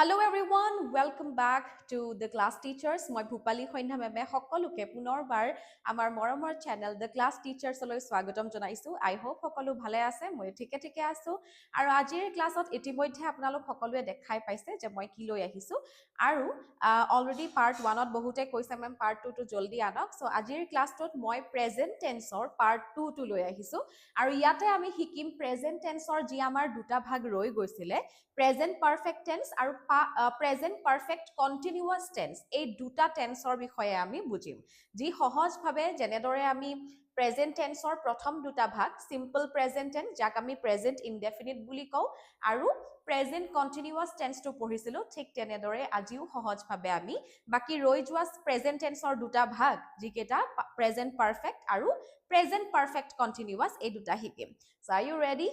Hello everyone, welcome back to the class teachers. মই ভূপালী সন্ধ্যা মেমে সকলোকে পুনৰবাৰ আমাৰ মৰমৰ চেনেল The Class Teachers লৈ স্বাগতম জনাইছো। I hope সকলো ভালে আছে, মই ঠিকে আছো। আৰু আজিৰ ক্লাছত ইতিমধ্যে আপোনালোক সকলোৱে দেখাই পাইছে যে মই কি লৈ আহিছো। আৰু অলৰেডি পাৰ্ট 1ত বহুতে কৈছে মেম পাৰ্ট 2 টো জলদি আনক। সো আজিৰ ক্লাছটোত মই প্ৰেজেন্ট টেন্সৰ পাৰ্ট 2 টো লৈ আহিছো। আৰু ইয়াতে আমি শিকিম প্ৰেজেন্ট টেন্সৰ যি আমাৰ দুটা ভাগ ৰৈ গৈছিলে, প্ৰেজেন্ট পাৰফেক্ট টেন্স আৰু প্ৰেজেন্ট পাৰফেক্ট কন্টিনিউয়াস টেন্স, এই দুটা টেন্সৰ বিষয়ে আমি বুজিম। যি সহজভাৱে যেনেদৰে আমি প্ৰেজেন্ট টেন্সৰ প্ৰথম দুটা ভাগ সিম্পল প্ৰেজেন্ট টেন্স যাক আমি প্ৰেজেন্ট ইনডেফিনিট বুলি কওঁ আৰু প্ৰেজেন্ট কন্টিনিউয়াস টেন্সটো পঢ়িছিলো, ঠিক তেনেদৰে আজিও সহজভাৱে আমি বাকি ৰৈ যোৱা প্ৰেজেন্ট টেন্সৰ দুটা ভাগ যিকেইটা প্ৰেজেন্ট পাৰফেক্ট আৰু প্ৰেজেন্ট পাৰফেক্ট কন্টিনিউয়াস এই দুটা শিকিম। So are you ready?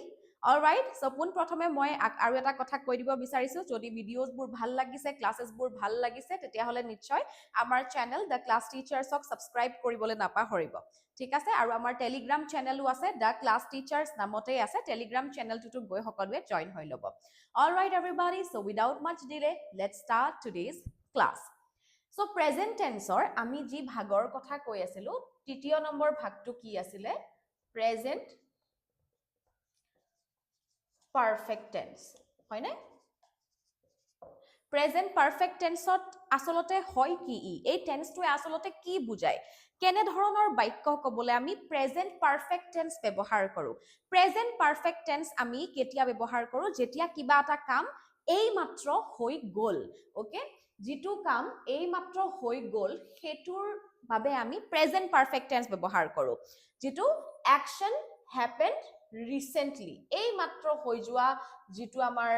Alright, so পোন প্ৰথমে মই আৰু এটা কথা কৈ দিব বিচাৰিছো, যদি ভিডিঅ'ছবোৰ ভাল লাগিছে, ক্লাছেছবোৰ ভাল লাগিছে, তেতিয়াহ'লে নিশ্চয় আমাৰ চেনেল দ্য ক্লাছ টিচাৰ্ছক ছাবস্ক্ৰাইব কৰিবলৈ নাপাহৰিব। ঠিক আছে, আৰু আমাৰ টেলিগ্ৰাম চেনেলো আছে, দ্য ক্লাছ টিচাৰ্ছ নামতেই আছে। টেলিগ্ৰাম চেনেলটোতো গৈ সকলোৱে জইন হৈ ল'ব। Alright everybody, so without much delay let's start today's class. So present টেন্সৰ আমি যি ভাগৰ কথা কৈ আছিলো, তৃতীয় নম্বৰ ভাগটো কি আছিলে? প্ৰেজেন্ট পাৰফেক্ট টেন্স, হয়নে? প্ৰেজেন্ট পাৰফেক্ট টেন্সত আসলতে হয় কি? এই টেন্সটোৱে আসলতে কি বুজায়? কেনে ধৰণৰ বাক্য ক'বলৈ আমি প্ৰেজেন্ট পাৰফেক্ট টেন্স ব্যৱহাৰ কৰোঁ? প্ৰেজেন্ট পাৰফেক্ট টেন্স আমি কেতিয়া ব্যৱহাৰ কৰোঁ? যেতিয়া কিবা এটা কাম এইমাত্ৰ হৈ গ'ল, ওকে? যিটো কাম এইমাত্ৰ হৈ গ'ল সেইটোৰ বাবে আমি প্ৰেজেন্ট পাৰফেক্ট টেন্স ব্যৱহাৰ কৰোঁ। যিটো অ্যাকশন হ্যাপেন্ড ৰিসেন্টলি, এইমাত্ৰ হৈ যোৱা যিটো আমাৰ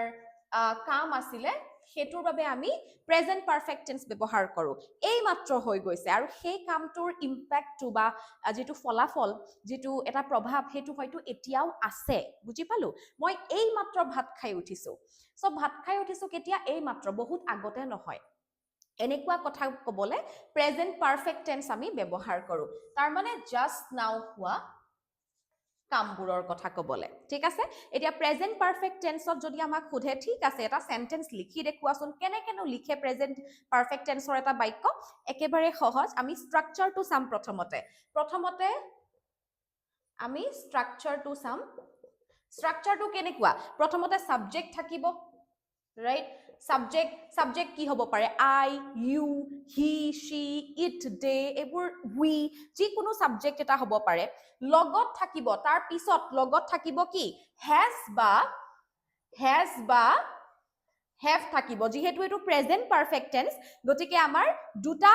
কাম আছিলে সেইটোৰ বাবে আমি প্ৰেজেন্ট পাৰফেক্ট টেন্স ব্যৱহাৰ কৰোঁ। এইমাত্ৰ হৈ গৈছে আৰু সেই কামটোৰ ইম্পেক্টটো বা যিটো ফলাফল, যিটো এটা প্ৰভাৱ, সেইটো হয়তো এতিয়াও আছে। বুজি পালো? মই এইমাত্ৰ ভাত খাই উঠিছো। সো ভাত খাই উঠিছো কেতিয়া? এইমাত্ৰ, বহুত আগতে নহয়। এনেকুৱা কথা ক'বলৈ প্ৰেজেন্ট পাৰফেক্ট টেন্স আমি ব্যৱহাৰ কৰোঁ। তাৰ মানে জাষ্ট নাও হোৱা কামবোৰৰ কথা ক'বলৈ। ঠিক আছে, এতিয়া প্ৰেজেন্ট পাৰফেক্ট টেন্সত যদি আমাক সোধে, ঠিক আছে এটা সেন্টেন্স লিখি দেখুৱাচোন, কেনেকেনো লিখে প্ৰেজেন্ট পাৰফেক্ট টেন্সৰ এটা বাক্য? একেবাৰে সহজ, আমি ষ্ট্ৰাকচাৰটো চাম। প্ৰথমতে আমি ষ্ট্ৰাকচাৰটো চাম। ষ্ট্ৰাকচাৰটো কেনেকুৱা? প্ৰথমতে সাবজেক্ট থাকিব, ৰাইট? সাবজেক্ট কি হ'ব পাৰে? আই, ইউ, হি, শি, ইট, দে, এইবোৰ উই, যিকোনো সাবজেক্ট এটা হ'ব পাৰে। লগত থাকিব, তাৰ পিছত লগত থাকিব কি? হেজ বা হেভ থাকিব। যিহেতু এইটো প্ৰেজেন্ট পাৰফেক্ট টেন্স, গতিকে আমাৰ দুটা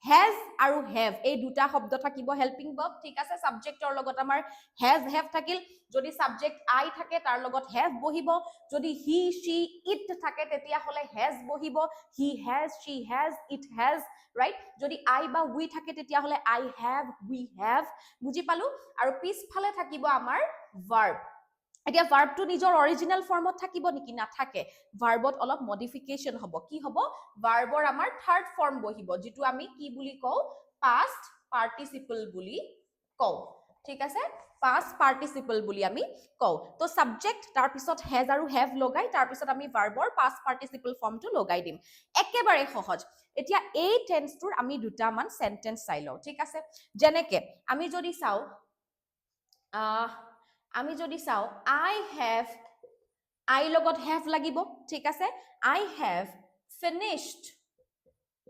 হেজ আৰু হেভ, এই দুটা শব্দ থাকিব হেল্পিং ভাৰ্ব। ঠিক আছে, সাবজেক্টৰ লগত আমাৰ হেজ হেভ থাকিল। যদি সাবজেক্ট আই থাকে তাৰ লগত হেভ বহিব। যদি হি শি ইট থাকে তেতিয়াহ'লে হেজ বহিব। হি হেজ, শি হেজ, ইট হেজ, ৰাইট? যদি আই বা উই থাকে তেতিয়াহ'লে আই হেভ, উই হেভ। বুজি পালো? আৰু পিছফালে থাকিব আমাৰ ভাৰ্ব। এতিয়া ভাৰ্বটো নিজৰ অৰিজিনেল ফৰ্মত থাকিব নেকি? নাথাকে। ভাৰ্বত অলপ মডিফিকেশ্যন হ'ব। কি হ'ব? ভাৰ্বৰ আমাৰ থাৰ্ড ফৰ্ম বহিব, যিটো আমি কি বুলি কওঁ? পাষ্ট পাৰ্টিচিপল বুলি কওঁ। ঠিক আছে, পাষ্ট পাৰ্টিচিপল বুলি আমি কওঁ। তো সাবজেক্ট, তাৰপিছত হেজ আৰু হেভ লগাই তাৰপিছত আমি ভাৰ্বৰ পাষ্ট পাৰ্টিচিপল ফৰ্মটো লগাই দিম। একেবাৰে সহজ। এতিয়া এই টেন্সটোৰ আমি দুটামান সেন্টেন্স চাই লওঁ। ঠিক আছে, যেনেকে আমি যদি চাওঁ আই হেভ, আই লগত হেভ লাগিব। ঠিক আছে, আই হেভ ফিনিশড।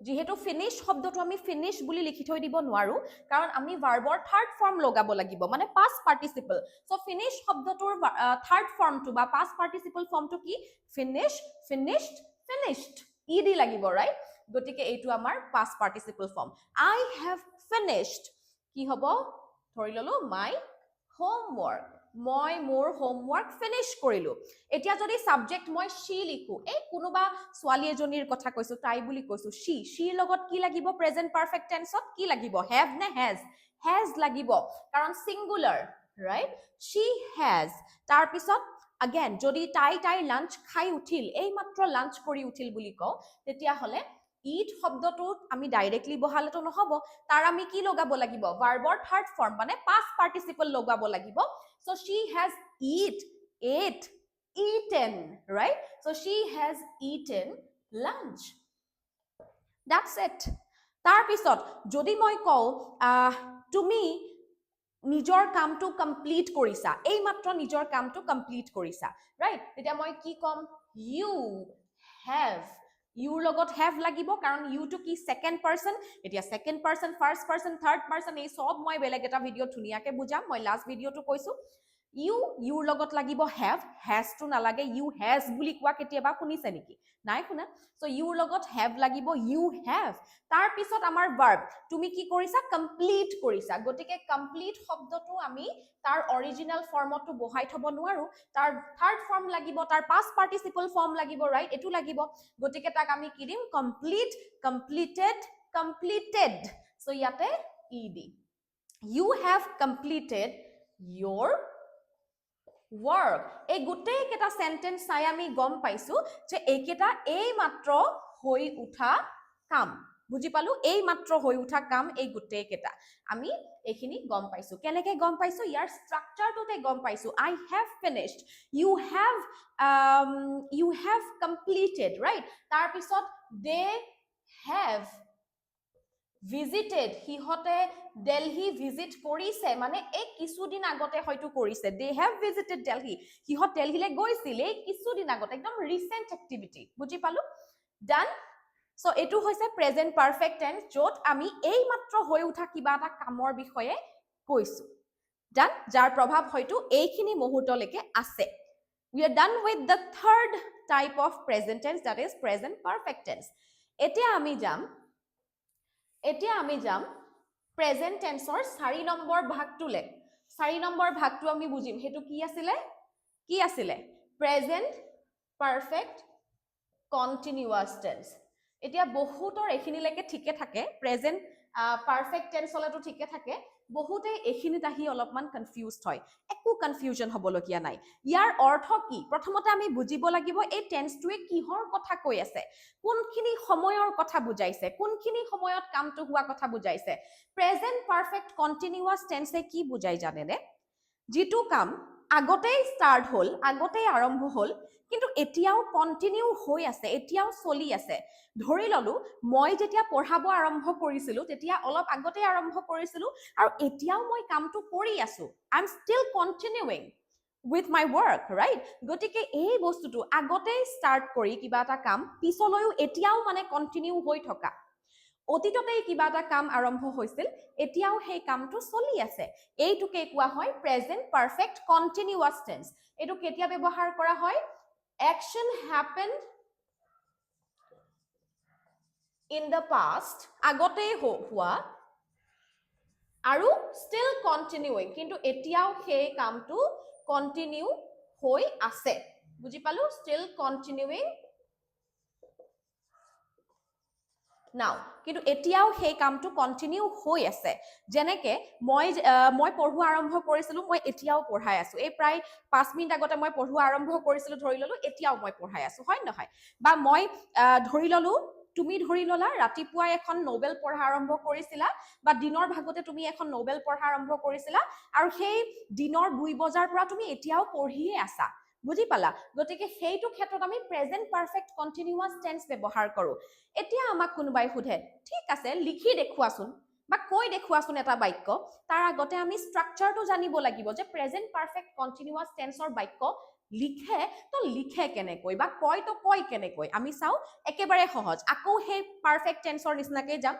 যিহেতু ফিনিশ শব্দটো আমি ফিনিশ বুলি লিখি থৈ দিব নোৱাৰো, কাৰণ আমি ভাৰ্বৰ থাৰ্ড ফৰ্ম লগাব লাগিব, মানে পাষ্ট পাৰ্টিচিপল। সো ফিনিশ শব্দটোৰ থাৰ্ড ফৰ্মটো বা পাষ্ট পাৰ্টিচিপল ফৰ্মটো কি? Finish, finished, finished, E D লাগিব, ৰাইট? গতিকে এইটো আমাৰ past participle form. I have finished কি হ'ব? ধৰি ললো মাই হোমৱৰ্ক, মই মোৰ হোমৱৰ্ক ফিনিশ কৰিলো। এতিয়া যদি সাবজেক্ট মই শি লিখো, এই কোনোবা ছোৱালী এজনীৰ কথা কৈছো, তাই বুলি কৈছো, শিৰ লগত কি লাগিব? প্ৰেজেন্ট পাৰফেক্ট টেন্সত কি লাগিব? হেভ নে হেজ? হেজ লাগিব, কাৰণ সিংগুলাৰ, ৰাইট? শি হেজ। তাৰপিছত again যদি তাইৰ লাঞ্চ খাই উঠিল, এই মাত্ৰ লাঞ্চ কৰি উঠিল বুলি কওঁ, তেতিয়াহ'লে ইট শব্দটোত আমি ডাইৰেক্টলি বহালেতো নহ'ব, তাৰ আমি কি লগাব লাগিব? ভাৰ্বৰ থাৰ্ড ফৰ্ম মানে পাষ্ট পাৰ্টিচিপল লগাব লাগিব। So she has ate eaten, right? So she has eaten lunch. That's it. তাৰ পিছত যদি মই কওঁ তুমি নিজৰ কামটো কমপ্লিট কৰিছা, এই মাত্ৰ নিজৰ কামটো কমপ্লিট কৰিছা, ৰাইট? তেতিয়া মই কি ক'ম? U have. ইউৰ লগত হেভ লাগিব, কাৰণ ইউটো কি ছেকেণ্ড পাৰ্চন। এতিয়া second person, first person, third person, এই চব মই বেলেগ এটা ভিডিঅ'ত ধুনীয়াকৈ বুজাম। মই লাষ্ট ভিডিঅ'টো কৈছো ইউৰ লগত লাগিব হেভ, হেজটো নালাগে। ইউ হেজ বুলি কোৱা কেতিয়াবা শুনিছে নেকি? নাই শুনা। চ' ইউৰ লগত হেভ লাগিব, ইউ হেভ। তাৰ পিছত আমাৰ ভাৰ্ব, তুমি কি কৰিছা? কমপ্লিট কৰিছা। গতিকে কমপ্লিট শব্দটো আমি তাৰ অৰিজিনেল ফৰ্মতো বহাই থব নোৱাৰো, তাৰ থাৰ্ড ফৰ্ম লাগিব, তাৰ পাষ্ট পাৰ্টিচিপল ফৰ্ম লাগিব, ৰাইট? এইটো লাগিব। গতিকে তাক আমি কি দিম? Complete, completed, completed. চ' ইয়াতে ই দি you have completed your work। এই গোটেই কেইটা সেন্টেন্স চাই আমি গম পাইছো যে এইকেইটা এই মাত্ৰ হৈ উঠা কাম। বুজি পালো? এই মাত্ৰ হৈ উঠা কাম এই গোটেই কেইটা আমি এইখিনি গম পাইছো। কেনেকৈ গম পাইছো? ইয়াৰ ষ্ট্ৰাকচাৰটোতে গম পাইছো। I have finished, you have completed, right? তাৰ পিছত they have visited, সিহঁতে দিল্লী ভিজিট কৰিছে, মানে এই কিছুদিন আগতে হয়তো কৰিছে। they have visited Delhi, সিহঁত দিল্লীলৈ গৈছিল এই কিছুদিন আগতে, একদম ৰিসেন্ট এক্টিভিটি। বুজি পালো? ডান। সো এইটো হৈছে প্ৰেজেন্ট পাৰফেক্ট টেন্স, য'ত আমি এই মাত্ৰ হৈ উঠা কিবা এটা কামৰ বিষয়ে কৈছো। ডান, যাৰ প্ৰভাৱ হয়তো এইখিনি মুহূৰ্তলৈকে আছে। We are done with the third type of present tense, that is present perfect tense. এতিয়া আমি যাম প্ৰেজেন্ট টেন্সৰ 4 নম্বৰ ভাগটোলে। 4 নম্বৰ ভাগটো আমি বুজিম। হেতু কি আছিলে? Present perfect continuous tense. এতিয়া বহুতৰ এখিনিলৈকে ঠিকে থাকে, প্ৰেজেন্ট পাৰফেক্ট টেন্স হলেতো ঠিকে থাকে, বহুতে এখিনিত আহি অলপমান কনফিউজড হয়। একো কনফিউজন হবলগীয়া নাই। ইয়াৰ অৰ্থ কি? প্ৰথমতে আমি বুজিব লাগিব এই টেন্সটোৱে কিহৰ কথা কৈ আছে, কোনখিনি সময়ৰ কথা বুজাইছে, কোনখিনি সময়ত কামটো হোৱা কথা বুজাইছে। প্ৰেজেন্ট পাৰফেক্ট কন্টিনিউয়াস টেন্সে কি বুজাই জানেনে? যিটো কাম আগতেই ষ্টাৰ্ট হ'ল, আগতেই আৰম্ভ হ'ল, কিন্তু এতিয়াও কন্টিনিউ হৈ আছে, এতিয়াও চলি আছে। ধৰি ললো মই যেতিয়া পঢ়াব আৰম্ভ কৰিছিলো তেতিয়া অলপ আগতেই আৰম্ভ কৰিছিলো, আৰু এতিয়াও মই কামটো কৰি আছো। I am still continuing with my work, right? গতিকে এই বস্তুটো আগতেই ষ্টাৰ্ট কৰি কিবা এটা কাম পিছলৈও এতিয়াও মানে কন্টিনিউ হৈ থকা। অতীততেই কিবা এটা কাম আৰম্ভ হৈছিল, এতিয়াও সেই কামটো চলি আছে। এইটোকে কোৱা হয় প্ৰেজেন্ট পাৰফেক্ট কন্টিনিউয়াস টেন্স। এইটো কেতিয়া ব্যৱহাৰ কৰা হয়? Action happened in the past, আগতেই হোৱা, আৰু still continuing, কিন্তু এতিয়াও সেই কামটো কন্টিনিউ হৈ আছে। বুজি পালো? still continuing now, কিন্তু এতিয়াও সেই কামটো কন্টিনিউ হৈ আছে। যেনেকে মই পঢ়ুৱা আৰম্ভ কৰিছিলো, মই এতিয়াও পঢ়াই আছো। এই প্ৰায় 5 মিনিট আগতে মই পঢ়ুৱা আৰম্ভ কৰিছিলো, ধৰি ললো এতিয়াও মই পঢ়াই আছো, হয় নহয়? বা মই ধৰি ললো তুমি ধৰি ললা ৰাতিপুৱাই এখন নভেল পঢ়া আৰম্ভ কৰিছিলা, বা দিনৰ ভাগতে তুমি এখন নভেল পঢ়া আৰম্ভ কৰিছিলা, আৰু সেই দিনৰ 2 বজাৰ পৰা তুমি এতিয়াও পঢ়িয়ে আছা। বুজি পালা? গতিকে সেইটো ক্ষেত্ৰত আমি প্ৰেজেন্ট পাৰফেক্ট কন্টিনিউয়াস টেন্স ব্যৱহাৰ কৰো। এতিয়া আমাক কোনোবাই সোধে, ঠিক আছে লিখি দেখুৱাচোন বা কৈ দেখুৱাচোন এটা বাক্য, তাৰ আগতে আমি ষ্ট্ৰাকচাৰটো জানিব লাগিব যে প্ৰেজেন্ট পাৰফেক্ট কন্টিনিউয়াস টেন্সৰ বাক্য লিখে কেনেকৈ, বা কয় তো কয় কেনেকৈ। আমি চাও, একেবাৰে সহজ। আকৌ সেই পাৰফেক্ট টেন্সৰ নিচিনাকৈ যাম।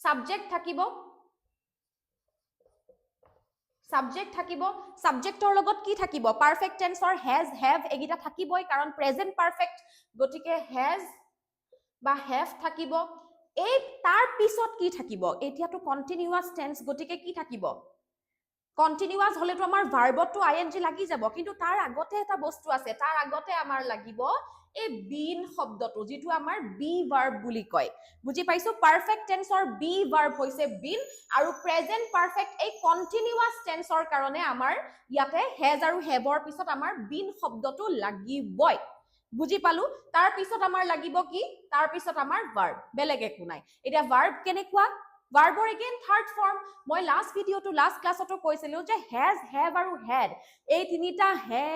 সাবজেক্ট থাকিব, সাবজেক্টৰ লগত কি থাকিব? পাৰফেক্ট টেন্সৰ হেজ, হেভ এগিটা থাকিবই, কাৰণ প্ৰেজেন্ট পাৰফেক্ট, গতিকে হেজ বা হেভ থাকিব। এই তাৰ পিছত কি থাকিব? এতিয়াতো কন্টিনিউয়াস টেন্স, গতিকে কি থাকিব? কন্টিনিউয়াস হলেতো আমাৰ ভাৰ্বতটো আইএনজি লাগি যাব, কিন্তু তাৰ আগতে এটা বস্তু আছে, তাৰ আগতে আমাৰ লাগিব এই বিন শব্দটো, যিটো আমাৰ বি ভাৰ্ব বুলি কয়। বুজি পাইছো? পাৰফেক্ট টেন্সৰ বি ভাৰ্ব হৈছে বিন, আৰু প্ৰেজেন্ট পাৰফেক্ট এই কন্টিনিউয়াস টেন্সৰ কাৰণে আমাৰ ইয়াতে হেজ আৰু হেভৰ পিছত আমাৰ বিন শব্দটো লাগিবই। বুজি পালো? তাৰ পিছত আমাৰ লাগিব কি? তাৰ পিছত আমাৰ ভাৰ্ব, বেলেগ একো নাই। এতিয়া ভাৰ্ব কেনেকুৱা? ভাৰ্বৰ এগেইন থাৰ্ড ফৰ্ম মই লাষ্ট ভিডিঅটো লাষ্ট ক্লাছতো কৈছিলো যে হেজ হেভ আৰু হেড এই তিনিটা হে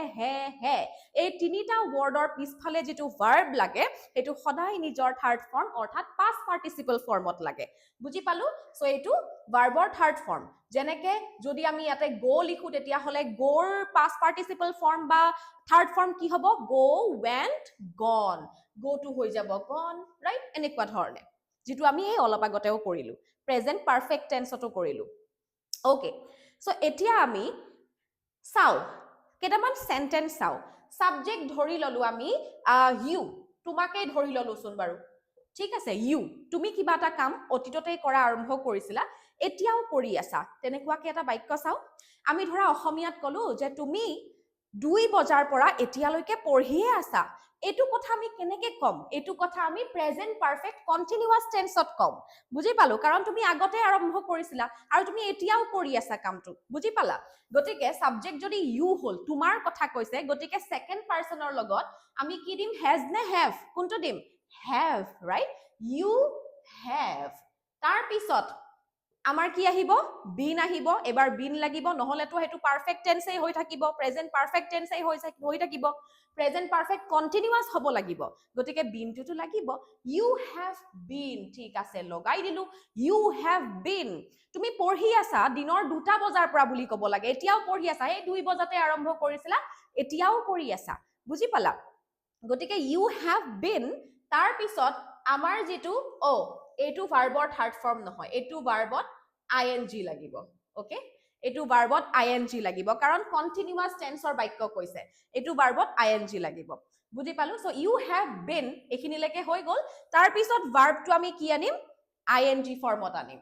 এই তিনিটা ৱৰ্ডৰ পিছফালে যিটো ভাৰ্ব লাগে সেইটো সদায় নিজৰ থাৰ্ড ফৰ্ম অৰ্থাৎ পাষ্ট পাৰ্টিচিপল ফৰ্মত লাগে বুজি পালো সো এইটো ভাৰ্বৰ থাৰ্ড ফৰ্ম যেনেকে যদি আমি ইয়াতে গো লিখো তেতিয়া হলে গোৰ পাষ্ট পাৰ্টিচিপল ফৰ্ম বা থাৰ্ড ফৰ্ম কি হ'ব গো ৱেন্ট গন গো টু হৈ যাব গন ৰাইট এনেকুৱা ধৰণে যিটো আমি এই অলপ আগতেও কৰিলো প্ৰেজেন্ট পাৰফেক্ট টেন্সতো কৰিলো ওকে সো এতিয়া আমি চাও কেইটামান সেন্টেন্স চাও সাবজেক্ট ধৰি ললো আমি ইউ তোমাকে ধৰি ললোচোন বাৰু ঠিক আছে ইউ তুমি কিবা এটা কাম অতীততে কৰা আৰম্ভ কৰিছিলা এতিয়াও কৰি আছা তেনেকুৱাকে এটা বাক্য চাও আমি ধৰা অসমীয়াত কলো যে তুমি 2 বজাৰ পৰা এতিয়ালৈকে পঢ়িয়ে আছা এইটো কথা আমি কেনেকে কম এইটো কথা আমি প্ৰেজেন্ট পাৰফেক্ট কন্টিনিউয়াস টেন্সত কম বুজি পালো কাৰণ তুমি আগতে আৰম্ভ কৰিছিলা আৰু তুমি এতিয়াও কৰি আছা কামটো বুজি পালা গতিকে সাবজেক্ট যদি ইউ হল তোমাৰ কথা কৈছে গতিকে সেকেন্ড পাৰসনৰ লগত আমি কি দিম হেজ নে হেভ কোনটো দিম হেভ ৰাইট ইউ হেভ তাৰ পিছত আমাৰ কি আহিব বিন আহিব এবাৰ বিন লাগিব নহলেতো হেতু পাৰফেক্ট টেন্সেই হৈ থাকিব প্ৰেজেন্ট পাৰফেক্ট টেন্সেই হৈ থাকিব প্ৰেজেন্ট পারফেক্ট কন্টিনিউয়াস হ'ব লাগিব গতিকে বিনটোতো লাগিব ইউ হেভ বিন ঠিক আছে লগাই দিলু ইউ হেভ বিন তুমি পঢ়ি আছা দিনৰ 2টা বজাৰ পৰা বুলি ক'ব লাগে এতিয়াও পঢ়ি আছা এই 2 বজাতে আৰম্ভ কৰিছিলা এতিয়াও কৰি আছা বুজি পালা গতিকে ইউ হেভ বিন তাৰ পিছত আমাৰ যেটো এইটো ভাৰ্বৰ থাৰ্ড ফৰ্ম নহয় এইটো ভাৰ্বত ing লাগিব ওকে এইটো ভাৰ্বত ing লাগিব কাৰণ কন্টিনিউয়াস টেন্সৰ বাক্য কৈছে এইটো ভাৰ্বত ing লাগিব বুজি পালো সো ইউ হেভ বিন এখিনিলৈকে হৈ গল তাৰ পিছত ভাৰ্বটো আমি কি আনিম ing ফৰ্মত আনিম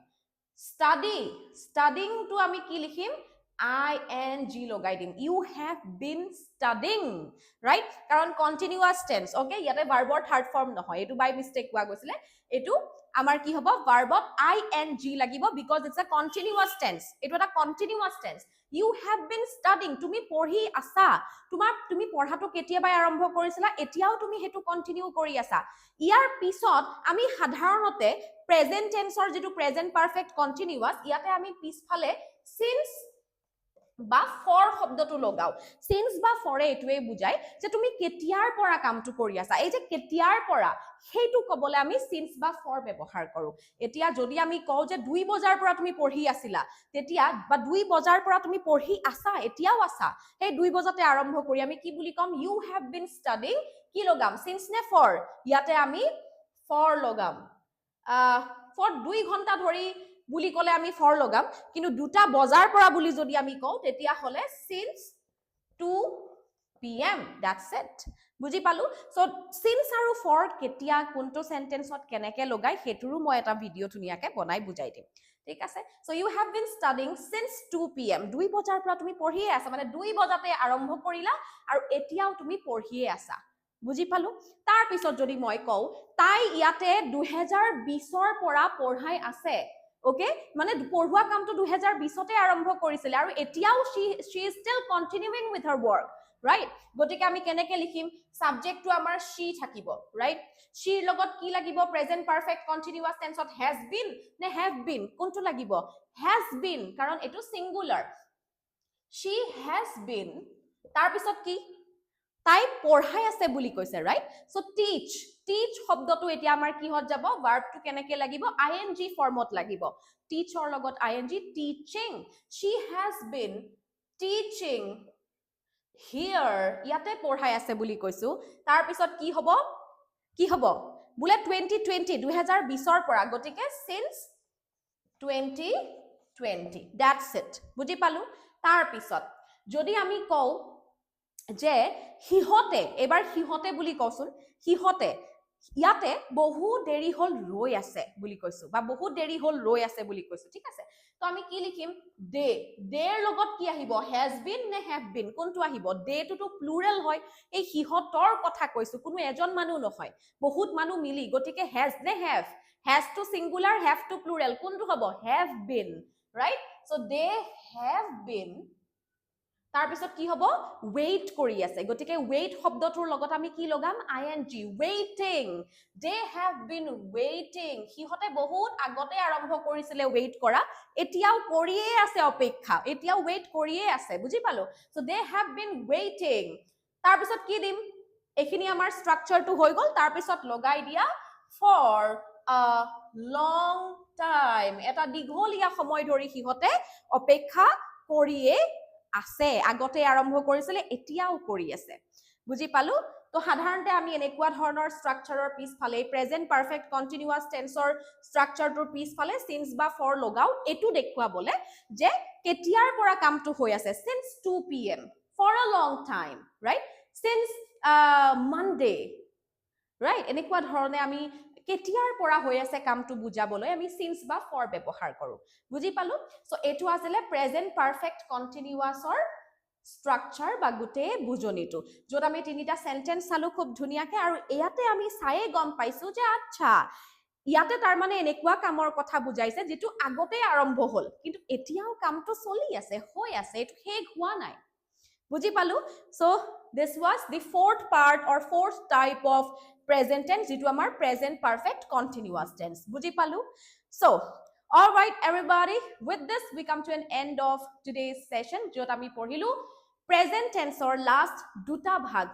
studying টো আমি কি লিখিম ing লগাই দিম you have been studying right কাৰণ continuous tense okay ইয়াতে ভাৰ্বৰ থাৰ্ড ফৰ্ম নহয় এটো বাই মিস্টেক কোৱা গৈছিলে এটো আমাৰ কি হ'ব ভাৰ্বত ing লাগিব because it's a continuous tense এটো এটা continuous tense you have been studying তুমি পঢ়ি আছা তুমি পঢ়াটো কেতিয়াবাই আৰম্ভ কৰিছিলা এতিয়াও তুমি হেতু কন্টিনিউ কৰি আছা ইয়াৰ পিছত আমি সাধাৰণতে প্ৰেজেন্ট টেন্সৰ যেটো প্ৰেজেন্ট পাৰফেক্ট কন্টিনিউয়াস ইয়াতে আমি পিছফালে since বা ফৰ শব্দটো লগাও সিন্স বা ফৰে এটোৱে বুজায় যে তুমি কেতিয়াৰ পৰা কামটো কৰি আছা এই যে কেতিয়াৰ পৰা হেতু কবলে আমি সিন্স বা ফৰ ব্যৱহাৰ কৰো এতিয়া যদি আমি কও যে 2 বজাৰ পৰা তুমি পঢ়ি আছিলা তেতিয়া বা 2 বজাৰ পৰা তুমি পঢ়ি আছা এতিয়াও আছা এই 2 বজাতে আৰম্ভ কৰি আমি কি বুলি কম ইউ হেভ বিন ষ্টাডিং কি লগাম সিন্স নে ফৰ ইয়াতে আমি ফৰ লগাম ফৰ 2 ঘন্টা ধৰি বুলি কলে আমি ফৰ লগাম কিন্তু 2টা বজাৰ পৰা বুলি যদি আমি কও তেতিয়া হলে since 2 pm that's it বুজি পালো সো since আৰু for কেতিয়া কোনটো সেন্টেন্সত কেনেকে লগাই হেতুৰো মই এটা ভিডিও ধুনিয়াকে বনাই বুজাই দিম ঠিক আছে so you have been studying since 2 pm 2 বজাৰ পৰা তুমি পঢ়িয়ে আছা মানে 2 বজাতে আৰম্ভ কৰিলা আৰু এতিয়াও তুমি পঢ়িয়ে আছা বুজি পালো তাৰ পিছত যদি মই কও তাই ইয়াতে 2020 পৰা পঢ়াই আছে ওকে মানে পঢ়ুৱা কামটো 2020 তে আৰম্ভ কৰিছিল আৰু এতিয়াও she is still continuing with her work right গতিকে আমি কেনেকে লিখিম সাবজেক্টটো আমাৰ she থাকিব right she লগত কি লাগিব প্ৰেজেন্ট পাৰফেক্ট কন্টিনিউয়াস টেন্সত has been নে have been কোনটো লাগিব has been কাৰণ এটো সিঙ্গুলাৰ she has been তাৰ পিছত কি তাই পঢ়াই আছে বুলি কৈছে ৰাইট সো টিচ শব্দটো এতিয়া আমাৰ কি হত যাব ভাৰ্বটো কেনেকে লাগিব ing ফৰ্মত লাগিব টিচৰ লগত ing teaching she has been teaching here ইয়াতে পঢ়াই আছে বুলি কৈছো তাৰ পিছত কি হ'ব বুলে 2020 পৰা গটিকে since 2020 that's it বুজি পালো তাৰ পিছত যদি আমি কও যে হিহতে এবাৰ হিহতে বুলি কওছুন হিহতে ইয়াতে বহু দেৰি হল ৰৈ আছে বুলি কৈছো বা বহু দেৰি হল ৰৈ আছে বুলি কৈছো ঠিক আছে তো আমি কি লিখিম দে দেৰ লগত কি আহিব has been নে have been কোনটো আহিব দে টো প্লুৰেল হয় এই হিহতৰ কথা কৈছো কোনো এজন মানুহ নহয় বহুত মানুহ মিলি গটিকে has নে has to singular have to plural কোনটো হ'ব have been right so they have been তাৰ পিছত কি হ'ব wait কৰি আছে গতিকে wait শব্দটোৰ লগত আমি কি লগাম ing waiting they have been waiting সিহঁতে বহুত আগতে আৰম্ভ কৰিছিলে wait কৰা এতিয়াও কৰিয়ে আছে অপেক্ষা এতিয়াও wait কৰিয়ে আছে বুজি পালো so they have been waiting তাৰ পিছত কি দিম এখিনি আমাৰ স্ট্ৰাকচাৰটো হৈ গল তাৰ পিছত লগাই দিয়া for a long time এটা দীঘলীয়া সময় ধৰি সিহঁতে অপেক্ষা কৰিয়ে আছে আগতে আৰম্ভ কৰিছিলে এতিয়াও কৰি আছে বুজি পালো তো সাধাৰণতে আমি এনেকুৱা ধৰণৰ স্ট্ৰাকচাৰৰ পিছফালে প্ৰেজেন্ট পাৰফেক্ট কন্টিনিউয়াস টেন্সৰ স্ট্ৰাকচাৰটোৰ পিছফালে সিন্স বা ফৰ লগাও এটো দেখুৱাবলে যে কেতিয়াৰ পৰা কামটো হৈ আছে since 2 pm for a long time right since Monday right এনেকুৱা ধৰণে আমি কেতিয়াৰ পৰা হৈ আছে কামটো বুজাবলৈ আমি since বা for ব্যৱহাৰ কৰো বুজি পালো সো এটো আসলে প্ৰেজেন্ট পাৰফেক্ট কন্টিনিউয়াসৰ স্ট্ৰাকচাৰ বা গুটে বুজনিটো যত আমি তিনিটা সেন্টেন্স চালো খুব ধুনিয়াকে আৰু ইয়াতে আমি চায়ে গম পাইছো যে আচ্ছা ইয়াতে তাৰ মানে এনেকুৱা কামৰ কথা বুজাইছে যেটো আগতে আৰম্ভ হল কিন্তু এতিয়াও কামটো চলি আছে হৈ আছে এটো শেষ হোৱা নাই বুজি পালো so this was the fourth part or fourth type of present tense যেটো আমাৰ present perfect continuous tense বুজি পালো so all right everybody with this we come to an end of today's session যত আমি পঢ়িলো present tense or last দুটা ভাগ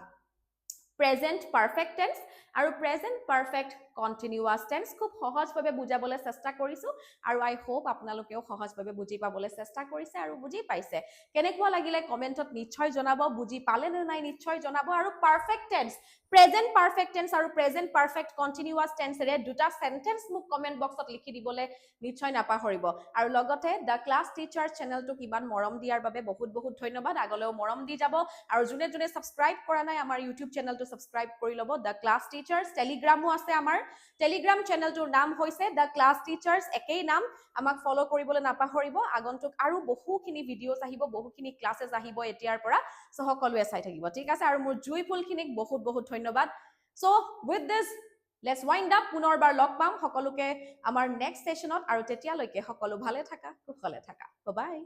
present perfect tense আৰু present perfect continuous tense খুব সহজভাৱে বুজাবলৈ চেষ্টা কৰিছো আৰু আই হোপ আপোনালোকেও সহজভাৱে বুজি পাবলৈ চেষ্টা কৰিছে আৰু বুজি পাইছে কেনেকুৱা লাগিলে কমেন্টত নিশ্চয় জনাব বুজি পালে নে নাই নিশ্চয় জনাব আৰু perfect tense present perfect tense আৰু present perfect continuous tense ৰে দুটা sentence মোক কমেন্ট বক্সত লিখি দিবলৈ নিশ্চয় নাপাহৰিব আৰু লগতে the class teacher চেনেলটো কিমান মৰম দিয়াৰ বাবে বহুত বহুত ধন্যবাদ আগলেও মৰম দি যাব আৰু যোনে যোনে সাবস্ক্ৰাইব কৰা নাই আমাৰ ইউটিউব চেনেলটো সাবস্ক্ৰাইব কৰি লব the class teachers টেলিগ্ৰামো আছে আমাৰ টেলিগ্ৰাম চেনেলটোৰ নাম হৈছে the class teachers একেই নাম আমাক ফলো কৰিবলৈ নাপাহৰিব আগন্তুক আৰু বহুখিনি ভিডিওছ আহিব বহুখিনি ক্লাसेছ আহিব এতিয়াৰ পৰা সো সকলোৱে চাই থাকিব ঠিক আছে আৰু মোৰ জুইফুলখিনিক বহুত বহুত ধন্যবাদ so with this let's wind up পুনৰবাৰ লগ পাম সকলোকে আমাৰ নেক্সট সেশনত আৰু তেতিয়ালৈকে সকলো ভালে থাকা কুশলে থাকা বাই বাই